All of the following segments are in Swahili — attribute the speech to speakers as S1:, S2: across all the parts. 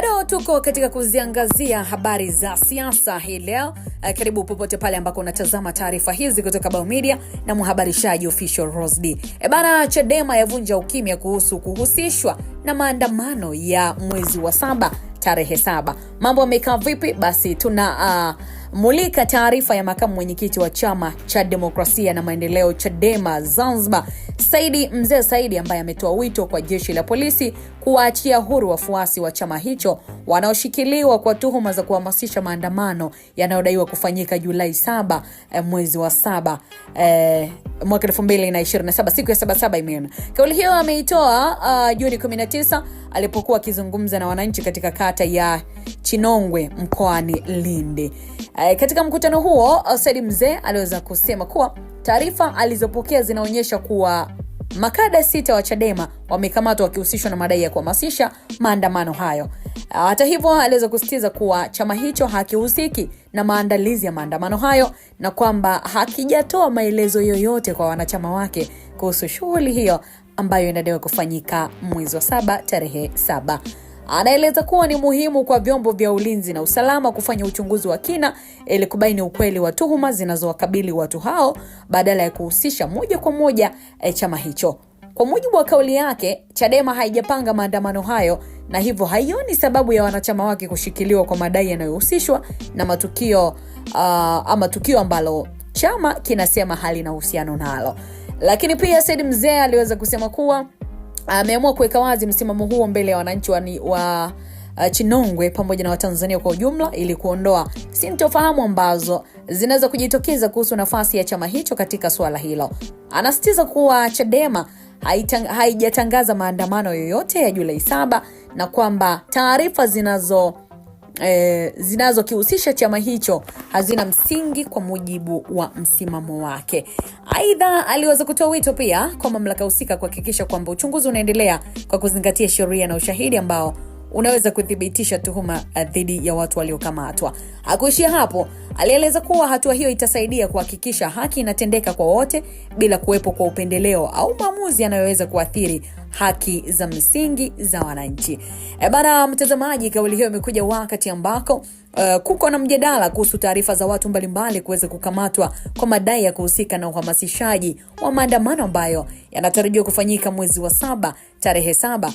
S1: Bado tuko katika kuziangazia habari za siasa hii leo. Karibu popote pale ambako unatazama taarifa hizi kutoka Bao Media na mhabarishaji official Rosdi. Chadema yavunja ukimya kuhusu kuhusishwa na maandamano ya mwezi wa 7 tarehe 7. Mambo yamekaa vipi? Basi mulika taarifa ya makamu mwenyekiti wa chama cha demokrasia na maendeleo Chadema Zanzibar, Mzee Saidi, ambaye ametoa wito kwa jeshi la polisi kuwaachia huru wafuasi wa chama hicho wanaoshikiliwa kwa tuhuma za kuhamasisha maandamano yanayodaiwa kufanyika Julai 7 mwezi wa 7 mwaka 2027, siku ya 7/7 imeona. Kauli hiyo ameitoa Juni 19 alipokuwa akizungumza na wananchi katika kata ya Chinongwe mkoani Lindi. Katika mkutano huo, Said Mzee aliweza kusema kuwa taarifa alizopokea zinaonyesha kuwa makada 6 wa Chadema wamekamatwa wakihusishwa na madai ya kuhamasisha maandamano hayo. Hata hivyo, aliweza kusisitiza kuwa chama hicho hakihusiki na maandalizi ya maandamano hayo na kwamba hakijatoa maelezo yoyote kwa wanachama wake kuhusu shughuli hiyo ambayo inadaiwa kufanyika mwezi wa 7 tarehe 7. Anaeleza kuwa ni muhimu kwa vyombo vya ulinzi na usalama kufanya uchunguzi wa kina ili kubaini ukweli wa tuhuma zinazowakabili watu hao badala ya kuhusisha moja kwa moja chama hicho. Kwa mujibu wa kauli yake, Chadema haijapanga maandamano hayo na hivyo haioni sababu ya wanachama wake kushikiliwa kwa madai yanayohusishwa na tukio ambalo chama kinasema halina uhusiano nalo. Lakini pia Said Mzee aliweza kusema kuwa ameamua kuweka wazi msimamo huo mbele ya wananchi wa Chinongwe pamoja na Watanzania kwa ujumla ili kuondoa sintofahamu ambazo zinaweza kujitokeza kuhusu nafasi ya chama hicho katika swala hilo. Anasisitiza kuwa Chadema haijatangaza maandamano yoyote ya Julai 7 na kwamba taarifa zinazokihusisha chama hicho hazina msingi kwa mujibu wa msimamo wake. Aidha, aliweza kutoa wito pia kwa mamlaka husika kuhakikisha kwamba uchunguzi unaendelea kwa kuzingatia sheria na ushahidi ambao unaweza kuthibitisha tuhuma dhidi ya watu waliokamatwa. Hakuishia hapo, alieleza kuwa hatua hiyo itasaidia kuhakikisha haki inatendeka kwa wote bila kuwepo kwa upendeleo au maamuzi yanayoweza kuathiri haki za msingi za wananchi. Mtazamaji, kauli hiyo imekuja wakati ambako kuko na mjadala kuhusu taarifa za watu mbalimbali kuweza kukamatwa kwa madai ya kuhusika na uhamasishaji wa maandamano ambayo yanatarajiwa kufanyika mwezi wa 7 tarehe 7.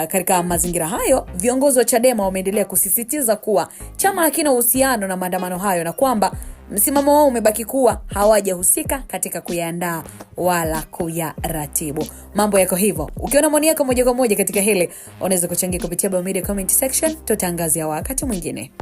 S1: Katika mazingira hayo, viongozi wa Chadema wameendelea kusisitiza kuwa chama hakina uhusiano na maandamano hayo na kwamba msimamo wao umebaki kuwa hawajahusika katika kuyaandaa wala kuyaratibu. Mambo yako hivyo. Ukiona maoni yako moja kwa moja katika hili, unaweza kuchangia kupitia Bao Media comment section. Tutaangazia wakati mwingine.